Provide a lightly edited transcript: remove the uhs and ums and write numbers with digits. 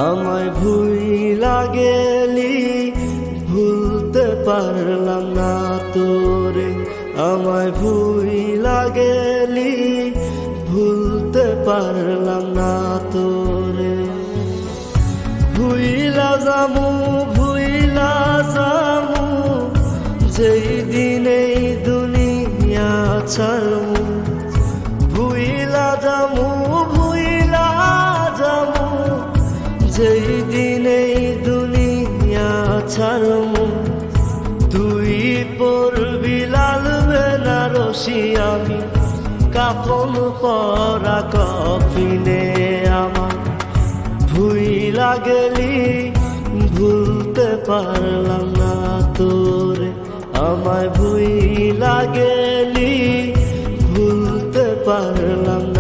আমায় ভুইলা গেলি ভুলতে পারলাম না তোরে, আমায় ভুইলা গেলি ভুলতে পারলাম না তোরে। ভুইলা যামু যেই দিনে দুনিয়া ছাড়মু, ভুইলা যামু যেই দিনে দুনিয়া ছাড়মু। তুই পড়বি লাল বেনারসি, আমি কাফন পরা কফিনে আমার। ভুইলা গেলি ভুলতে পারলাম না তোরে, আমায় ভুইলা গেলি ভুলতে পারলাম না।